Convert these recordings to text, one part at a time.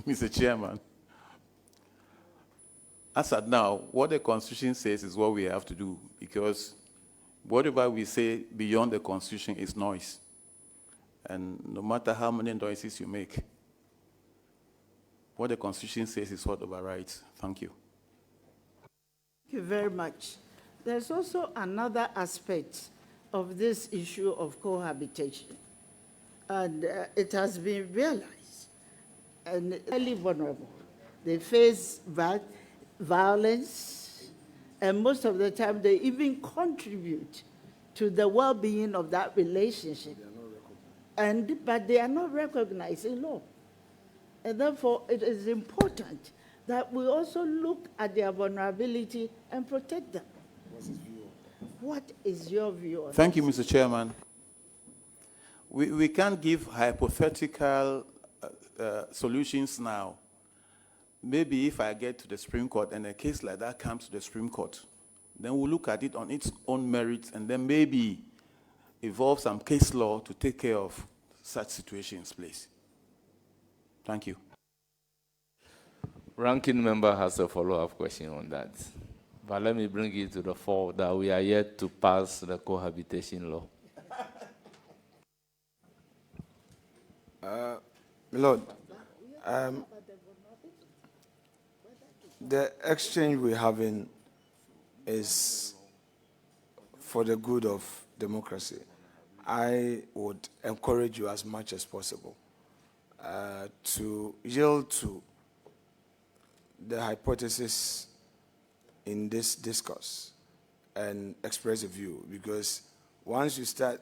Mr. Chairman, as at now, what the Constitution says is what we have to do, because whatever we say beyond the Constitution is noise. And no matter how many noises you make, what the Constitution says is what overrides. Thank you. Thank you very much. There's also another aspect of this issue of cohabitation, and it has been realized, and highly vulnerable. They face violence, and most of the time they even contribute to the well-being of that relationship. But they are not recognized in law. And therefore, it is important that we also look at their vulnerability and protect them. What is your view on Thank you, Mr. Chairman. We can't give hypothetical solutions now. Maybe if I get to the Supreme Court and a case like that comes to the Supreme Court, then we'll look at it on its own merits and then maybe evolve some case law to take care of such situations, please. Thank you. Ranking member has a follow-up question on that. But let me bring it to the fore that we are yet to pass the cohabitation law. Lord, the exchange we're having is for the good of democracy. I would encourage you as much as possible to yield to the hypothesis in this discourse and express a view, because once you start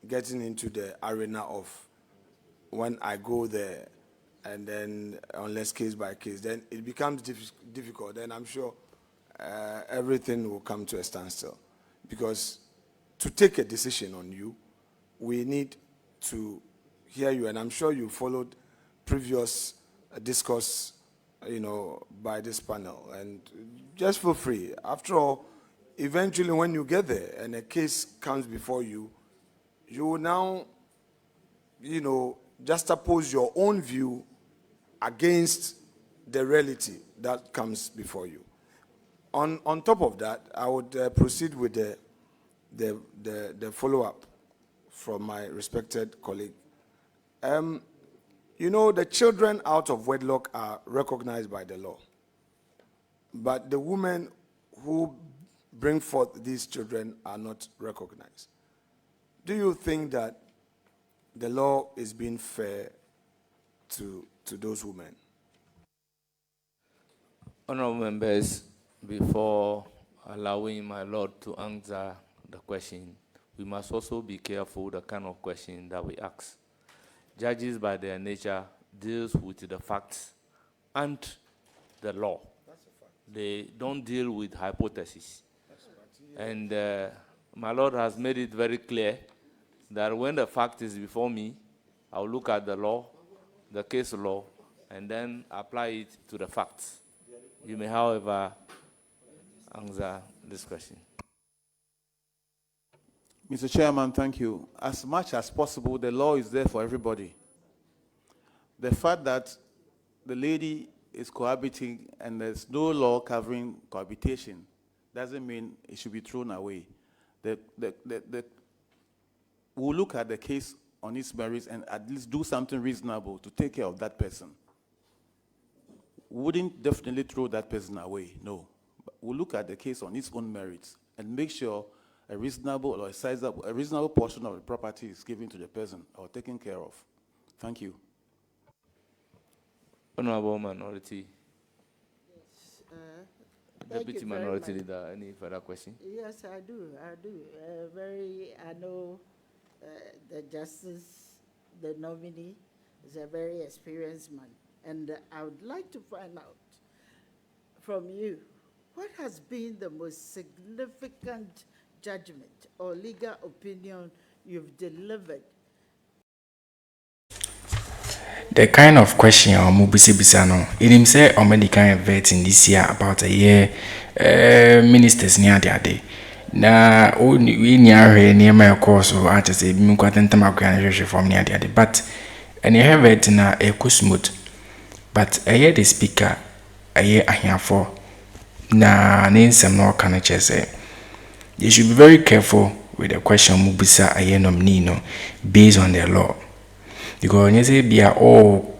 getting into the arena of when I go there and then unless case by case, then it becomes difficult. Then I'm sure everything will come to a standstill, because to take a decision on you, we need to hear you, and I'm sure you followed previous discourse, by this panel, and just feel free. After all, eventually when you get there and a case comes before you, you will now, juxtapose your own view against the reality that comes before you. On top of that, I would proceed with the follow-up from my respected colleague. The children out of wedlock are recognized by the law, but the women who bring forth these children are not recognized. Do you think that the law is being fair to those women? Honorable members, before allowing my Lord to answer the question, we must also be careful the kind of question that we ask. Judges, by their nature, deals with the facts and the law. They don't deal with hypotheses. And my Lord has made it very clear that when the fact is before me, I'll look at the law, the case law, and then apply it to the facts. You may, however, answer this question. Mr. Chairman, thank you. As much as possible, the law is there for everybody. The fact that the lady is cohabiting and there's no law covering cohabitation doesn't mean it should be thrown away. We'll look at the case on its merits and at least do something reasonable to take care of that person. We wouldn't definitely throw that person away, no. But we'll look at the case on its own merits and make sure a reasonable or a reasonable portion of the property is given to the person or taken care of. Thank you. Honorable Minority. Yes, Deputy Minority Leader, any further question? Yes, I do. I know the justice, the nominee, is a very experienced man. And I would like to find out from you, what has been the most significant judgment or legal opinion you've delivered? The kind of question or mubisi no, it him say already kind of vet in this year about a year ministers near the day. Na we near near my course or at say me kwatenta makwa from near the day, but and you have it na a smooth. but the speaker ahiafo na ne nsɛm na ɔka no kyerɛ sɛ you should be very careful with the question mubisa nominee no based on the law, because you say be a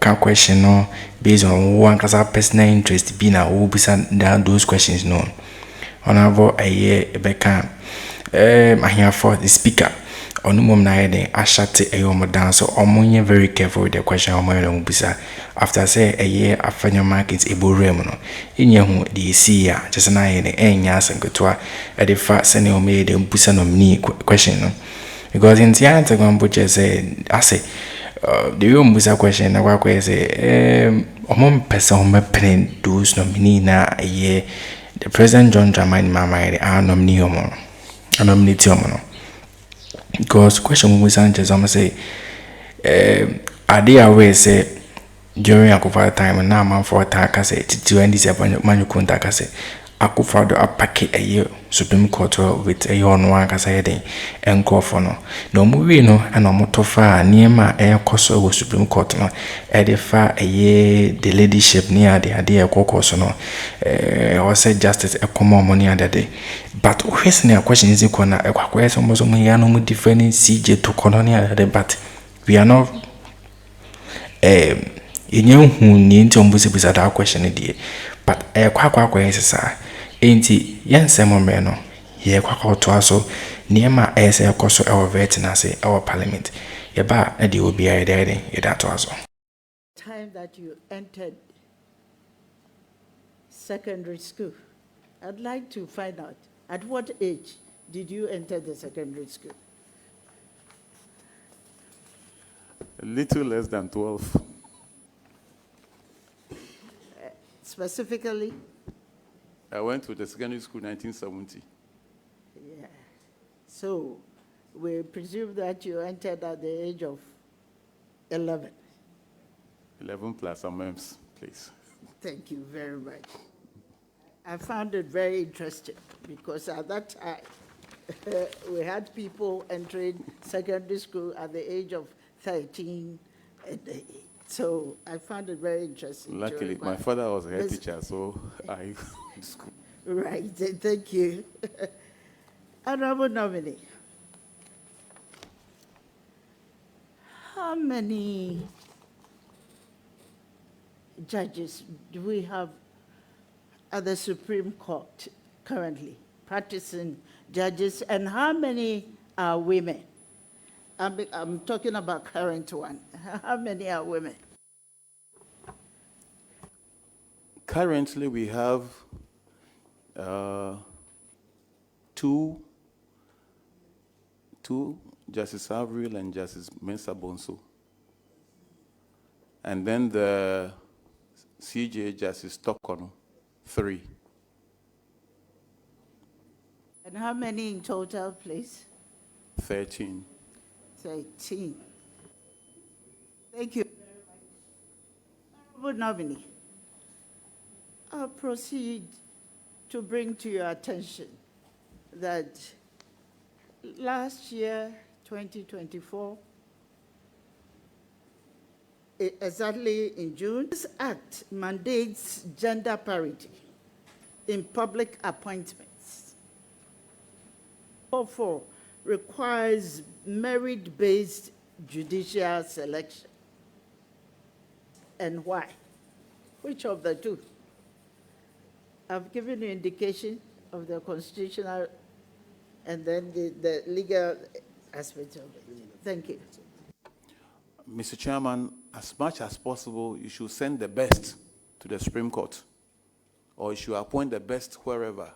can question no based on one personal interest be na bisa those questions no honorable beka ahiafo the speaker onumom na yede ashate down, so omonye very careful with the question omonye mubisa after say Afenyo market eborem no enye hu the see ya just na yede enya asenketo a the fa sene omeye de mbusa nominee question no, because in the answer go say ase the way mbusa question na kwa say omom person omepren those nominee na the president John Dramani Mahama are nominee omo nominate omo no, because question we Sanchez say are they aware say during Akufo time na man for attack say to end this manu contact say Akufo do apake Supreme Court with on one kasa heading enko for no movie no and omotofa niema koso with Supreme Court no e fa the leadership near the idea kokoso no or say justice a common money under day, but a question is equal almost no different CJ to colonial, but we are not in you who need to beside our question but a quack is ain't yan semomeno ye quack to us so near my ass a coso our veteran our parliament ye ba and you will be a daddy that also Time that you entered secondary school, I'd like to find out at what age did you enter the secondary school? A little less than 12. Specifically? I went to the secondary school in 1970. Yeah. So we presume that you entered at the age of 11. 11 plus some months, please. Thank you very much. I found it very interesting because at that time, we had people entering secondary school at the age of 13. So I found it very interesting. Luckily, my father was a head teacher, so I school. Right, thank you. Honorable nominee, how many judges do we have at the Supreme Court currently, practicing judges, and how many are women? I'm talking about current one. How many are women? Currently, we have two Justice Avril and Justice Mensah Bonsu. And then the CJ Justice Tokono, 3. And how many in total, please? 13. 13. Thank you very much. Honorable nominee, I'll proceed to bring to your attention that last year, 2024, exactly in June, this act mandates gender parity in public appointments. 4 requires merit-based judicial selection. And why? Which of the two? I've given you indication of the constitutional and then the legal aspect of it. Thank you. Mr. Chairman, as much as possible, you should send the best to the Supreme Court, or you should appoint the best wherever.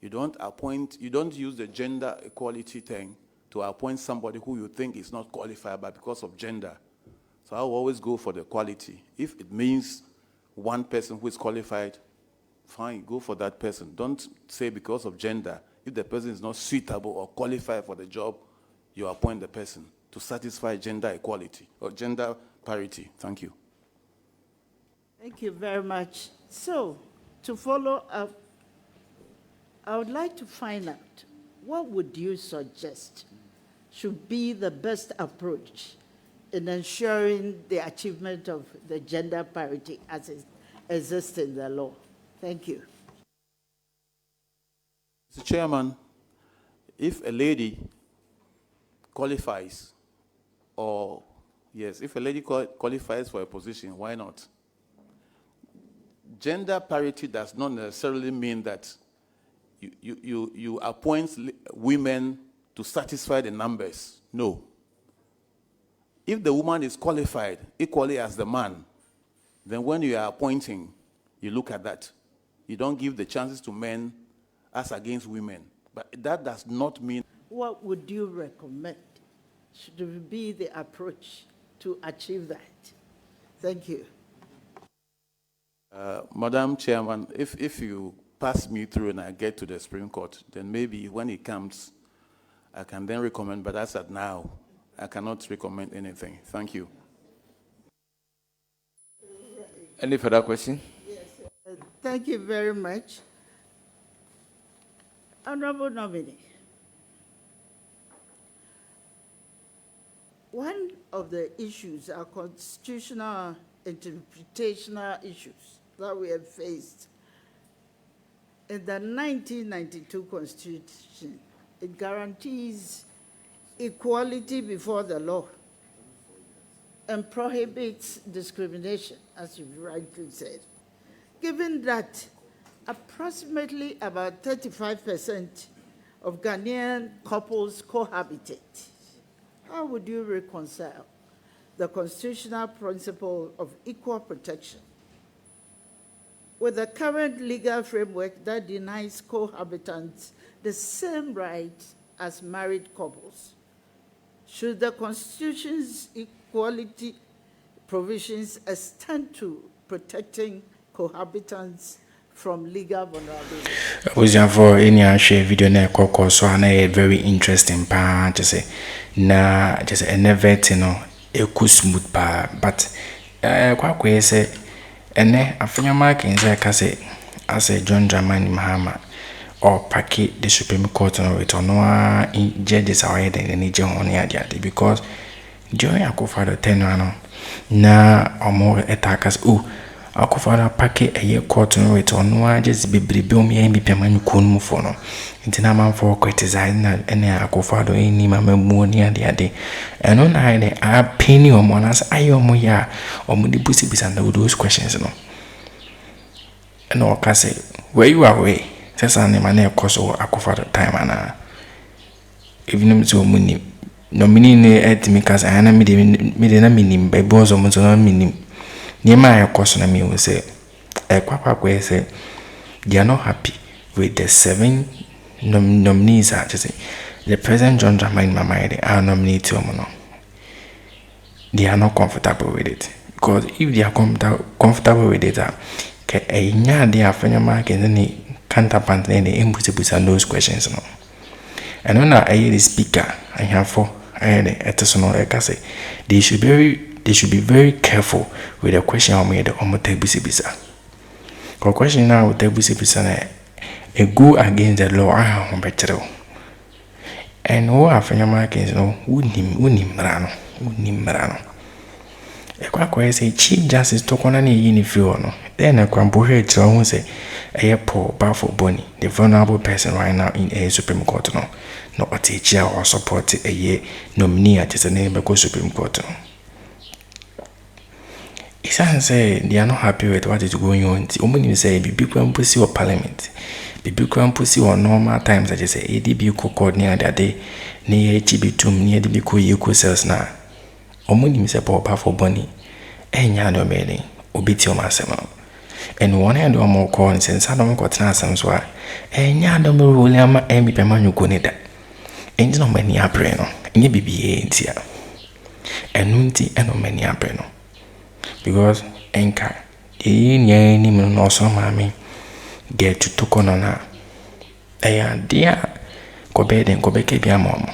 You don't use the gender equality thing to appoint somebody who you think is not qualified, but because of gender. So I will always go for the quality. If it means one person who is qualified, fine, go for that person. Don't say because of gender. If the person is not suitable or qualified for the job, you appoint the person to satisfy gender equality or gender parity. Thank you. Thank you very much. So, to follow up, I would like to find out, what would you suggest should be the best approach in ensuring the achievement of the gender parity as it exists in the law? Thank you. Mr. Chairman, if a lady qualifies, or yes, if a lady qualifies for a position, why not? Gender parity does not necessarily mean that you appoint women to satisfy the numbers. No. If the woman is qualified equally as the man, then when you are appointing, you look at that. You don't give the chances to men as against women. But that does not mean... What would you recommend should be the approach to achieve that? Thank you. Madam Chairman, if you pass me through and I get to the Supreme Court, then maybe when it comes, I can then recommend, but as at now, I cannot recommend anything. Thank you. Any further question? Thank you very much. Honorable nominee, one of the issues are constitutional interpretational issues that we have faced. In the 1992 Constitution, it guarantees equality before the law and prohibits discrimination, as you rightly said. Given that approximately about 35% of Ghanaian couples cohabitate, how would you reconcile the constitutional principle of equal protection with the current legal framework that denies cohabitants the same rights as married couples? Should the Constitution's equality provisions extend to protecting cohabitants from legal vulnerabilities? Was for any share video na koko so na very interesting pa just say na just never no e smooth pa but kwa kwe say ene Afenyo mark in say ka say as a John Dramani Mahama or packet the Supreme Court no return no judges are heading any je on ya because during Akufo-Addo tenure no na omo attackers Akufo-Addo packet a year court no return no just be bribe me be pemanu kunu for no intina man for criticize na ene Akufo-Addo ni mama mu ni ade eno na ide a penny o monas ayomo ya omo di busi bisa na those questions no eno ka say where you are way sesa ne mane koso Akufo-Addo time ana even so muni nominee ne etimi kasa ana mi de na minim be bonzo mo so na minim Nima ya koso na mi say kwa say they are not happy with the 7 nominees are just say the President John Dramani Mahama are nominated no. They are not comfortable with it because if they are comfortable with it ke enya they are Afenyo mark and then counterpart and the impossible those questions no. And when I hear the speaker I have for say they should be very careful with the question I made on Bisa. The question now with Bisa a go against the law I have better. And who Afenyo mark is no unim rano. A quack say Chief Justice Tokonani Unifio no. Then a quambohe to say a poor powerful bony, the vulnerable person right now in a Supreme Court no. Not a teacher or support a year nominee at the name of Supreme Court. It's say they are not happy with what is going on. Only say be big pussy or parliament. Be big pussy or normal times. I just say ADB co near that day near HB2 near the big equal cells now. Only say poor for bunny. And yado mailing, obitio masema. And one hand or more corn since I don't got some swa. And yado me William and be permanu conida. And no many abreno. And ye be ain't here. And nunti and no many abreno. Because enka ni no so mami get to tokonona dia ko beke bia mom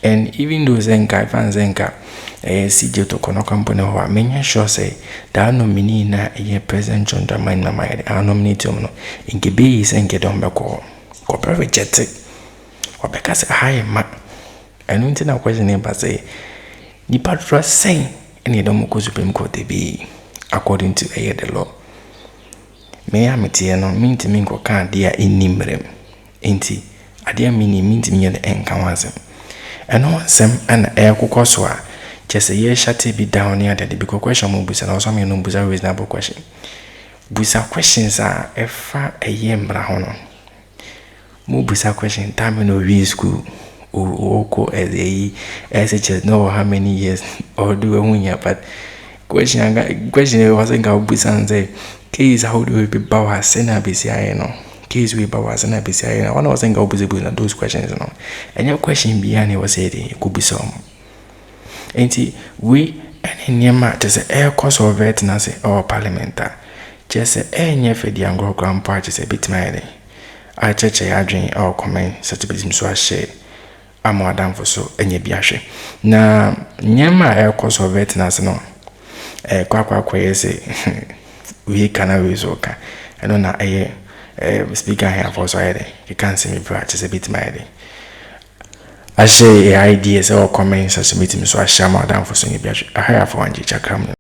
and even those enka fans enka CJ tokono company ho menya sure say that nominee na President John Dramani Mahama nominate no inke be is enke don be ko reject or because high ma and until na question name say nipa dodoɔ sɛn ɛne ɛdɔm kɔ Supreme Court bi according to the law. Me ametie no mintimi nkɔka adeɛ a ɛnni mmerɛm enti adeɛ a mintimi yɛ no ɛnka ho asɛm ɛno nsɛm ɛna ɛkokɔ so a kyɛ sɛ yɛhyɛte bi down ne adade bi question mo busa na ɔsɔ me no busa reasonable question busa questions a ɛfa ɛyɛ mmara ho no mo busa question time no we school oko as a just know how many years or do a but question wasn't go busa and say case how do we be power sena BCI no case we power sena BCI no one wasn't go busa those questions no and your question behind it was said it could be some enti we any nyama just air course of vetness or parliamentar just any for the anglo grand party say bit my I church I drink or comment such a business so I share I'm more down for so any biashe na nyama air course of vetness no kwa say we cannot resolve I don't know speaker here for so you can't see me practice a bit my I say ideas or comments as a meeting so I share more down for so any biashe I have one Akroma.